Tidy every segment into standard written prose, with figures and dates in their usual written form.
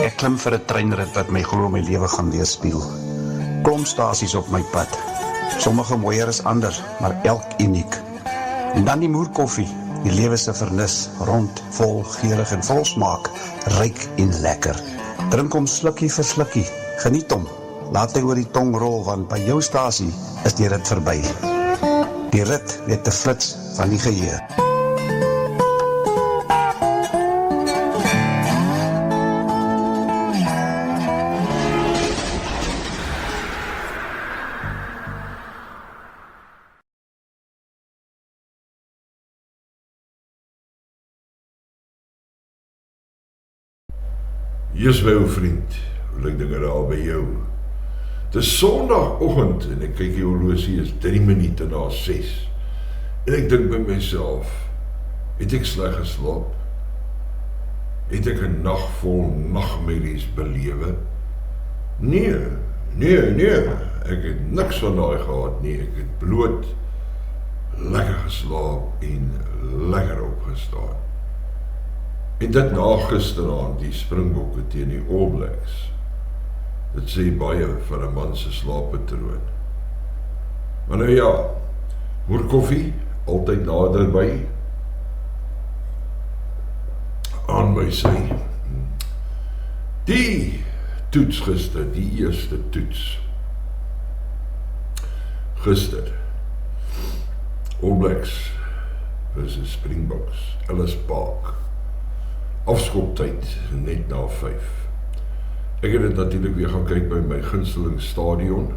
Ek klim vir 'n treinrit wat my glo my lewe gaan weerspieël. Klomp stasies op my pad. Sommige mooier as ander, maar elk uniek. En dan die moerkoffie, die lewe se vernis, rond, vol, geurig en vol smaak, ryk en lekker. Drink hom slukkie vir slukkie, geniet hom. Laat hy oor die tong rol, want by jou stasie is die rit verby. Die rit weet te flits van die geheue. Jy's my ou vriend, hoe lyk dinge daar by jou? Dis Sondagoggend en ek kyk die horlosie is 3 minute na 6. En ek dink by myself, het ek sleg geslaap? Het ek 'n nag vol nagmerries belewe? Nee, ek het niks van daai gehad nie, ek het bloot lekker geslaap en lekker opgestaan. En dit na gisteraand die Springbokke teen die All Blacks. Dit sê baie van 'n man se slaappatroon. Maar nou ja, moerkoffie, altyd naderby. Aan my sy. Die toets gister, die eerste toets. Gister. All Blacks versus Springboks, Ellis Park. Afskoptyd, net na 5. Ek het dit natuurlik weer gaan kyk by my gunsteling stadion.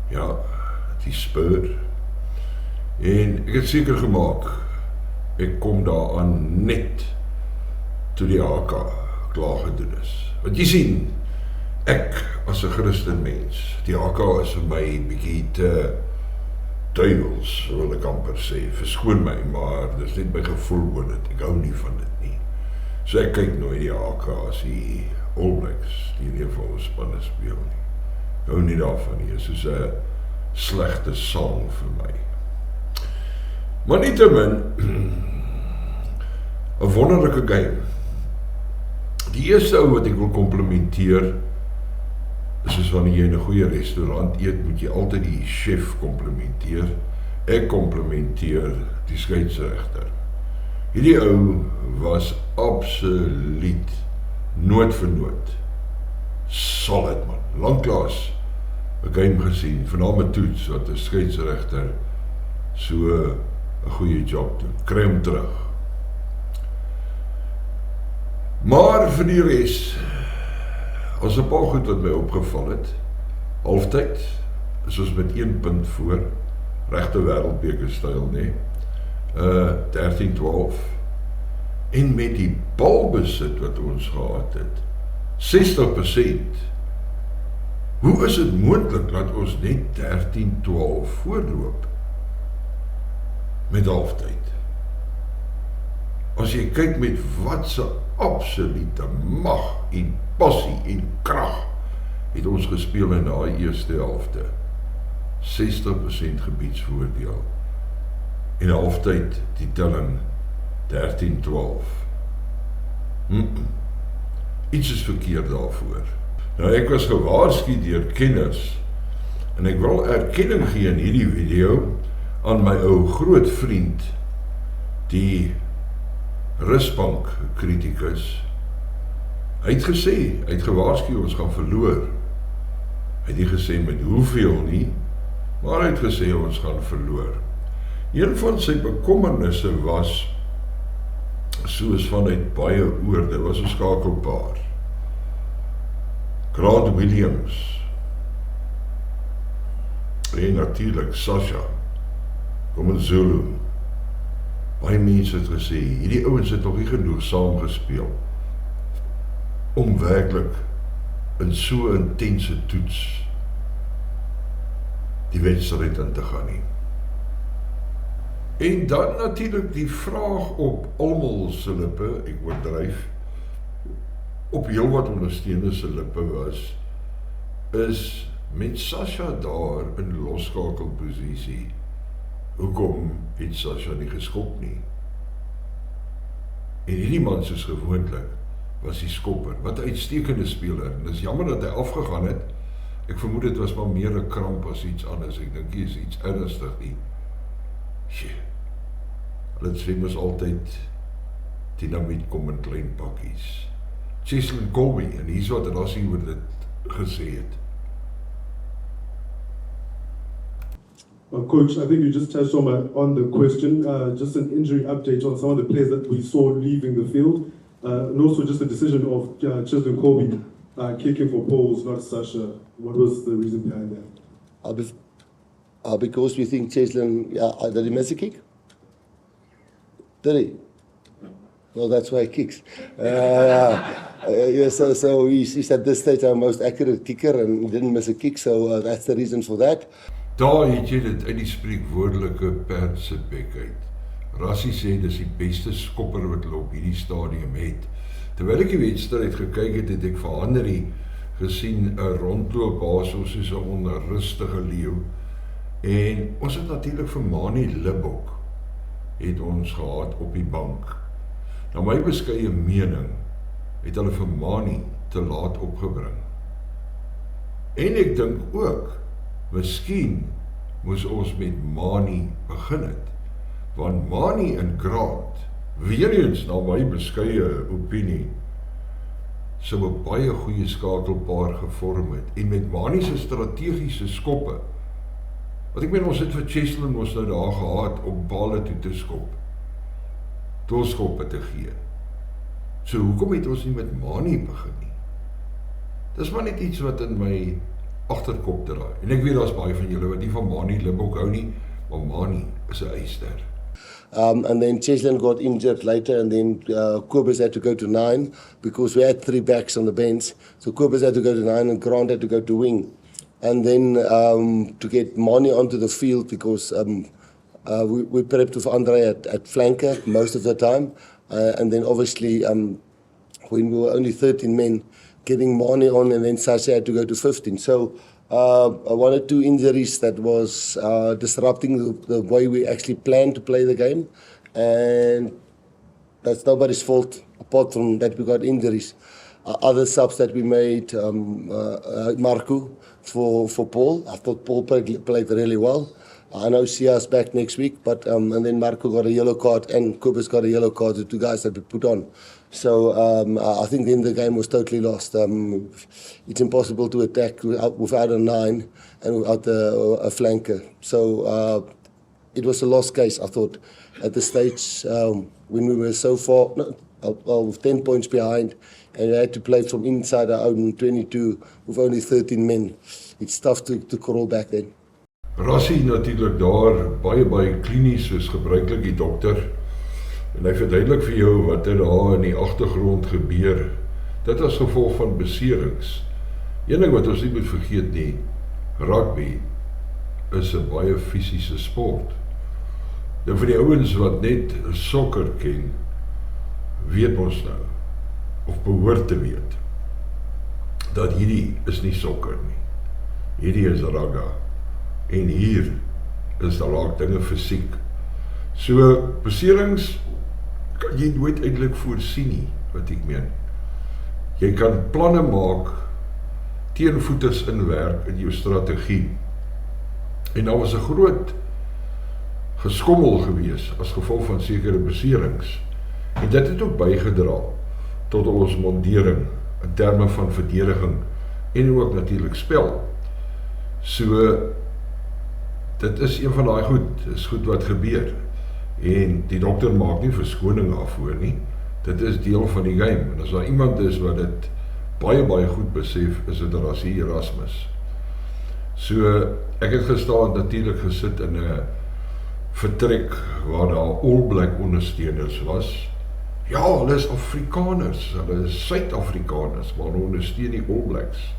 Ja, die Spur. En ek het seker gemaak, ek kom daaraan net toe die AK klaar gedoen is. Want jy sien, ek as 'n Christen mens, die AK is vir my bietjie te duivels, wil ek amper sê. Verskoon my, maar dis net my gevoel oor dit. Ek hou nie van dit nie. So ek kyk nooit die AK as die All Blacks, die in ieder geval spanne speel nie. Hou nie daarvan nie, soos 'n slegte song vir my. Maar nietemin, 'n wonderlike game. Die eerste ou wat ek wil komplimenteer, is soos wanneer jy in 'n goeie restaurant eet, moet jy altyd die chef komplimenteer. Ek komplimenteer die skeieregter. Hierdie ou was absoluut noot vir noot solid man, lanklaas 'n game gesien, veral met toets wat 'n skeieregter so 'n goeie job doen, kry hom terug. Maar vir die res, as 'n paar goed wat my opgeval het, halftyd is ons met 1 punt voor, regte wêreldbeker styl, nee. 13-12 en met die balbesit wat ons gehad het 60%. Hoe is dit moontlik dat ons net 13-12 voorloop met halftyd? As jy kyk met wat se absolute mag en passie en krag het ons gespeel in daai eerste helfte, 60% gebiedsvoordeel. En halftyd die telling 13-12. Iets is verkeerd daarvoor. Nou ek was gewaarsku deur kenners en ek wil erkenning gee in hierdie video aan my ou groot vriend, die Rusbank kritikus. Hy het gesê, hy het gewaarsku ons gaan verloor. Hy het nie gesê met hoeveel nie, maar hy het gesê ons gaan verloor. Een van sy bekommernisse was, soos vanuit baie oorde, was 'n skakelpaar. Grant Williams en natuurlik Sasha Komenzulu. Baie mense het gesê, hierdie ouens het nog nie genoeg saam gespeel om werklik in so 'n intense toets die wedstryd in te gaan nie. En dan natuurlik die vraag op almal se lippe, ek oordryf, op heel wat ondersteuners se lippe was, is met Sasha daar in losskakelposisie. Hoekom het Sasha nie geskop nie? En hierdie man soos gewoonlik was die skopper. Wat 'n uitstekende speler. En dis jammer dat hy afgegaan het. Ek vermoed dit was maar meer 'n kramp as iets anders. Ek dink hier is iets ernstig nie. Sjie. Hulle sê mos altyd dinamiet kom in klein pakkies. Cheslin Kolbe, en hier's wat Rassie oor dit gesê het. Coach, I think you just touched on the question, just an injury update on some of the players that we saw leaving the field, and also just the decision of Cheslin Kolbe kicking for poles, not Sasha. What was the reason behind that? Because we think Cheslin, did he miss a kick? Did he? Well, that's why he kicks. So he's at this stage our most accurate kicker and didn't miss a kick, so that's the reason for that. Daar het jy dit uit die spreekwoordelike perd se bek uit. Rassie sê dis die beste skopper wat hulle op hierdie stadium het. Terwyl ek die wedstryd gekyk het, het ek vir Henry gesien 'n rondloop daar soos 'n onrustige leeu. En ons het natuurlik vir Manie Libbok het ons gehad op die bank. Nou my beskeie mening het hulle vir Manie te laat opgebring. En ek dink ook miskien moes ons met Manie begin het, want Manie en Grant, weer eens na my beskeie opinie, sou 'n baie goeie skakelpaar gevorm het, en met Manie se strategiese skoppe, wat ek meen ons het vir Cheslin ons nou daar gehad om bale toe te skop, doelskoppe te gee. So hoekom het ons nie met Manie begin nie? Dis maar net iets wat in my agterkop draai. En ek weet daar's baie van julle wat nie van Manie Libbok hou nie, maar Manie is 'n ysster. And then Cheslin got injured later, and then Kobus had to go to 9 because we had 3 backs on the bench. So Kobus had to go to 9 and Grant had to go to wing. And then to get Manie onto the field because we prepped with Andre at flanker most of the time. And then obviously when we were only 13 men, getting Manie on, and then Sasha had to go to 15. So 1 or 2 injuries that was disrupting the way we actually planned to play the game, and that's nobody's fault apart from that we got injuries. Other subs that we made, Marco for Paul. I thought Paul played really well. I know Sia's back next week, but and then Marco got a yellow card and Kobus got a yellow card, the 2 guys that we put on. So I think then the game was totally lost. It's impossible to attack without a 9 and without a flanker. So it was a lost case, I thought, at the stage when we were so far, with 10 points behind, and we had to play from inside our own 22 with only 13 men. It's tough to crawl back then. Rassie natuurlik daar baie klinies soos gebruiklik die dokter, en hy verduidelik vir jou wat daar in die agtergrond gebeur. Dit as gevolg van beserings. Een ding wat ons nie moet vergeet nie, rugby is 'n baie fisiese sport. Nou vir die ouens wat net sokker ken, weet ons nou, of behoort te weet, dat hierdie is nie sokker nie. Hierdie is rugby. En hier is daar raak dinge fisiek. So, beserings kan jy nooit eintlik voorsien nie, wat ek meen. Jy kan planne maak, teenvoeters inwerk in jou strategie. En daar was 'n groot geskommel gewees as gevolg van sekere beserings. En dit het ook bygedra tot ons mondering in terme van verdediging en ook natuurlik spel. So, dit is een van daai goed wat gebeur. En die dokter maak nie verskoning daarvoor nie. Dit is deel van die game. En as daar iemand is wat dit baie goed besef, is dit Rassie Erasmus. So, ek het gestaan natuurlik gesit in 'n vertrek waar daar All Black ondersteuners was. Ja, hulle is Afrikaners, hulle is Suid-Afrikaners, maar hulle ondersteun die All Blacks.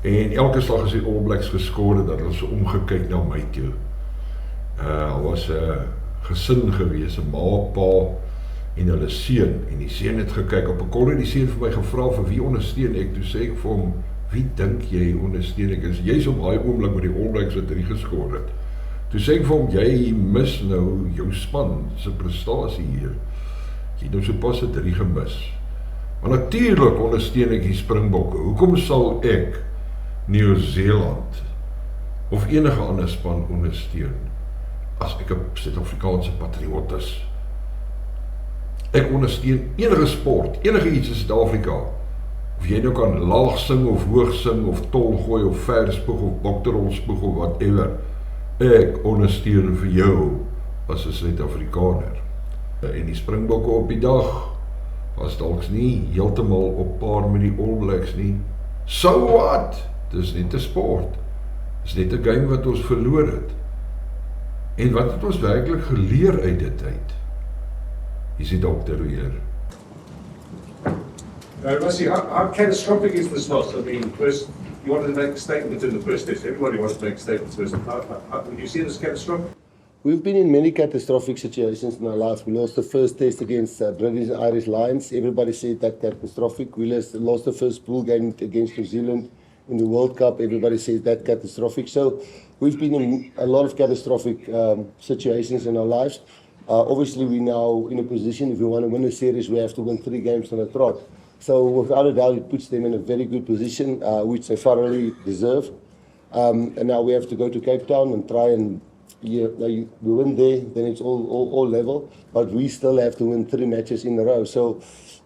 En elke slag as die All Blacks geskoor het, dat hulle so omgekyk na my toe. Was 'n gesin gewees, 'n ma, pa en hulle seun. En die seun het gekyk op 'n korrie, die seun vir my gevra vir wie ondersteun ek. Toe sê ek vir hom, wie dink jy ondersteun ek? Jy's op daai oomblik met die All Blacks wat 3 geskoor het. Toe sê ek vir hom, jy mis nou jou span se prestasie hier. Jy het nou so pas 'n 3 gemis. Maar natuurlik ondersteun ek die Springbokke. Hoekom sal ek Nieu-Seeland of enige ander span ondersteun as ek 'n Suid-Afrikaanse patriot is? Ek ondersteun enige sport, enige iets in Suid-Afrika. Of jy nou kan laag sing of hoog sing of tol gooi of verspoeg of bokterrol spoeg of whatever. Ek ondersteun vir jou as 'n Suid-Afrikaner. En die Springbokke op die dag was dalk nie heeltemal op paar met die All Blacks nie. So what? Dis net 'n sport. Dis net 'n game wat ons verloor het. En wat het ons werklik geleer uit dit uit? Hier is die dokter weer. Rusty, how catastrophic is this loss? I mean, first, you wanted to make a statement in the first test. Everybody wants to make statements first. Would you see it as catastrophic? We've been in many catastrophic situations in our lives. We lost the first test against British and Irish Lions. Everybody said that catastrophic. We lost the first pool game against New Zealand in the World Cup. Everybody says that catastrophic. So we've been in a lot of catastrophic situations in our lives. Obviously, we're now in a position, if we want to win a series, we have to win 3 games on a trot. So without a doubt, it puts them in a very good position, which they thoroughly deserve. And now we have to go to Cape Town and try and we win there, then it's all level. But we still have to win 3 matches in a row. So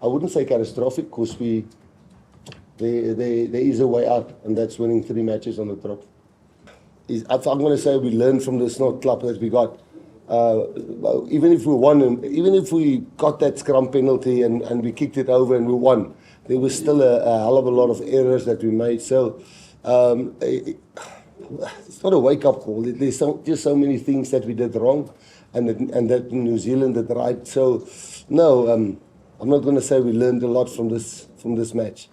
I wouldn't say catastrophic, because there is a way out, and that's winning 3 matches on the trot. I'm going to say we learned from the snot club that we got. Even if we won, and even if we got that scrum penalty and we kicked it over and we won, there was still a hell of a lot of errors that we made. So it's not a wake-up call. There's just so many things that we did wrong, and that New Zealand did right. So no, I'm not going to say we learned a lot from this match.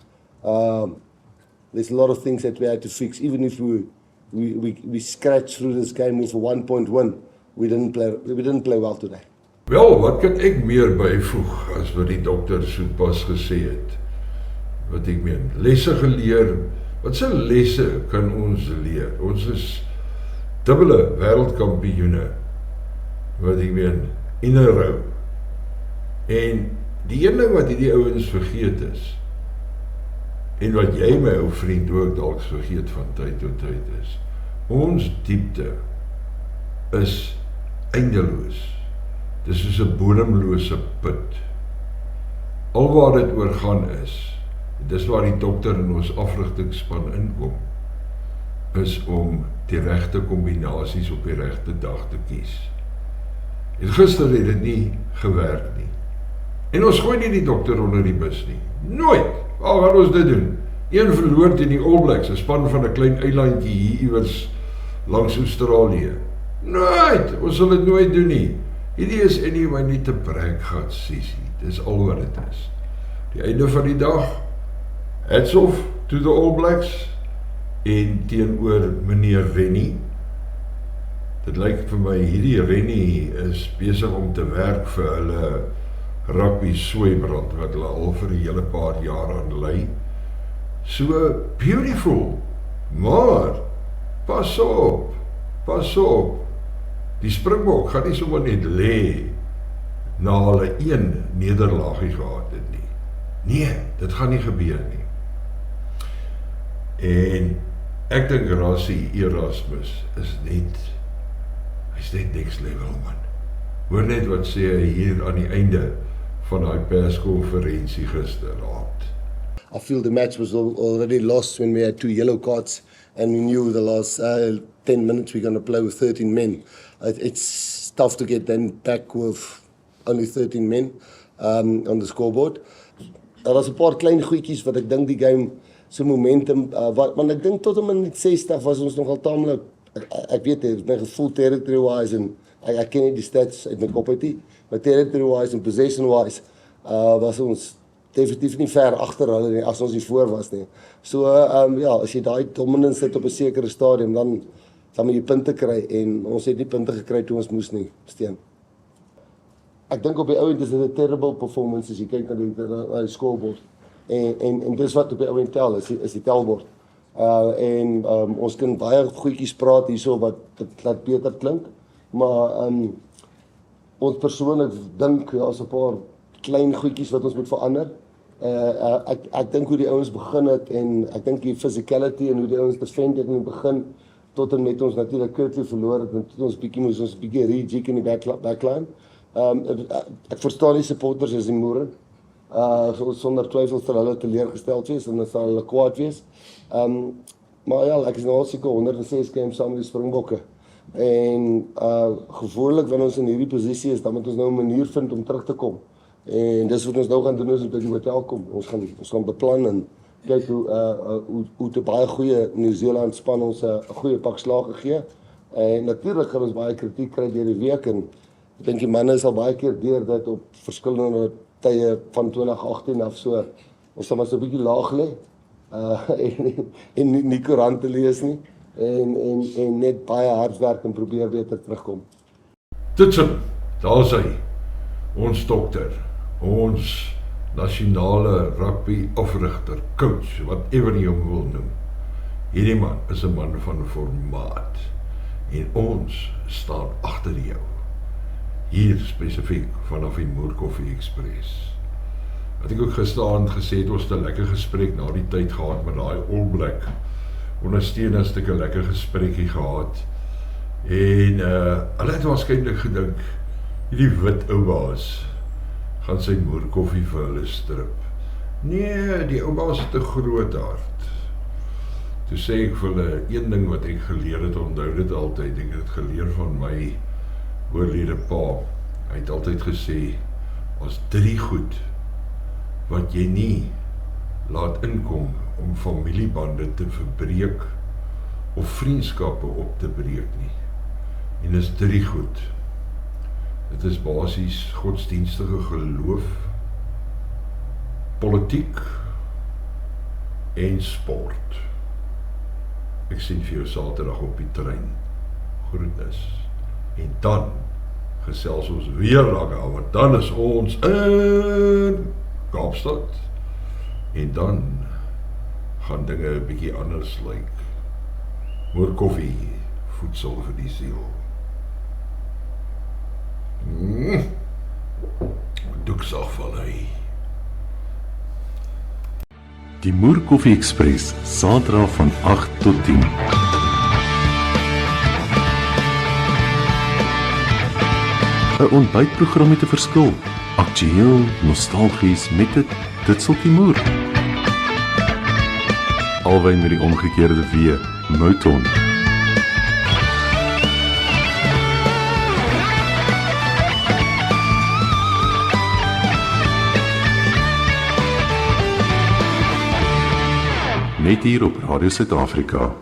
There's a lot of things that we had to fix. Even if we scratched through this game with a 1-point win. We didn't play well today. Wel, wat kan ek meer byvoeg as wat die dokter sopas gesê het? Wat ek meen, lesse geleer. Wat se lesse kan ons leer? Ons is dubbele wêreldkampioene. Wat ek meen, in 'n row. En die een ding wat hierdie ouens vergeet is, en wat jy my ou vriend ook dalk vergeet van tyd tot tyd is, ons diepte is eindeloos. Dis soos 'n bodemlose put. Alwaar dit oor gaan is, dis waar die dokter in ons afrigtingsspan inkom, is om die regte kombinasies op die regte dag te kies. En gister het dit nie gewerk nie. En ons gooi nie die dokter onder die bus nie. Nooit! Al wat ons dit doen. Een verloor teen die All Blacks, 'n span van 'n klein eilandjie hier iewers langs Australië. Nooit! Ons sal dit nooit doen nie. Hierdie is anyway nie te brekgat sessie. Dis al wat dit is. Die einde van die dag, hats off to the All Blacks en teenoor meneer Rennie. Dit lyk vir my hierdie Rennie is besig om te werk vir hulle rugby sweibrand wat hulle al vir 'n hele paar jaar aan lei. So beautiful. Maar pas op. Die Springbok gaan nie sommer net lê na hulle 1 nederlaagie gehad het nie. Nee, dit gaan nie gebeur nie. En ek dink Rassie Erasmus is hy's net next level man. Hoor net wat sê hy hier aan die einde van daai perskonferensie gisteraand. I feel the match was already lost when we had 2 yellow cards, and we knew the last 10 minutes we're going to play with 13 men. It's tough to get then back with only 13 men on the scoreboard. Daar was 'n paar klein goedjies wat ek dink die game se momentum, want ek dink tot 'n minuut 60 was ons nogal taamlik, ek weet het my gevoel territory-wise, en ek ken nie die stats uit my kop uit nie, maar territory-wise en possession-wise was ons definitief nie ver agter hulle nie, as ons nie voor was nie. So ja, as jy daai dominance het op 'n sekere stadium, dan moet jy punte kry, en ons het nie punte gekry toe ons moes nie, Steen. Ek dink op die ouend is dit 'n terrible performance as jy kyk na die scoreboard. En dis wat op die ouend tel, is die telbord. Ons kan baie goedjies praat hierso wat dit laat beter klink, maar ons persoonlik dink daar's 'n paar klein goedjies wat ons moet verander. Ek dink hoe die ouens begin het en ek dink die physicality en hoe die ouens defend het in die begin tot en met ons natuurlik Kirkley verloor het en tot ons bietjie rejig in die backline. Ek verstaan die supporters is die moere. Sonder twyfel sal hulle teleurgesteld wees en dan sal hulle kwaad wees. Maar ja, ek is nou al seker 106 games saam met die Springbokke. En gewoonlik wanneer ons in hierdie posisie is, dan moet ons nou 'n manier vind om terug te kom. En dis wat ons nou gaan doen as ons by die hotel kom. Ons gaan beplan en kyk hoe te baie goeie Nieu-Seeland span ons 'n goeie pak slaag gegee. En natuurlik gaan ons baie kritiek kry deur die week en ek dink die manne is al baie keer deur dit op verskillende tye van 2018 af so. Ons sal maar so 'n bietjie laag lê en nie koerante lees nie en net baie hard werk en probeer beter terugkom. Ditsen, daar is hy. Ons dokter, ons nasionale rugby afrigter, coach, whatever jy hom wil noem. Hierdie man is 'n man van formaat en ons staan agter jou. Hier spesifiek vanaf die Moer Koffie Express. Wat ek ook gisterand gesê het, ons het 'n lekker gesprek na die tyd gehad met daai All Black ondersteuners, het ek 'n lekker gesprekkie gehad. En hulle het waarskynlik gedink hierdie wit ou baas gaan sy Moer Koffie vir hulle strip. Nee, die ou baas het 'n groot hart. Toe sê ek vir hulle een ding wat ek geleer het, onthou dit altyd, ek het dit geleer van my oorlede pa. Hy het altyd gesê, as 3 goed wat jy nie laat inkom om familiebande te verbreek of vriendskappe op te breek nie. En is 3 goed. Dit is basies godsdienstige geloof, politiek en sport. Ek sien vir jou Saterdag op die trein. Groetnis. En dan gesels ons weer daaroor, want dan is ons in Kaapstad. En dan gaan dinge 'n bietjie anders lyk. Moer koffie, voedsel vir die siel. Doeksagvallei. Die Moer Koffie Express, Saterdag van 8 tot 10. 'n Ontbytprogram met 'n verskil. Aktueel, nostalgies met dit sal die moer. Alwyn met die omgekeerde weer, Mouton. Net hier op Radio Suid-Afrika.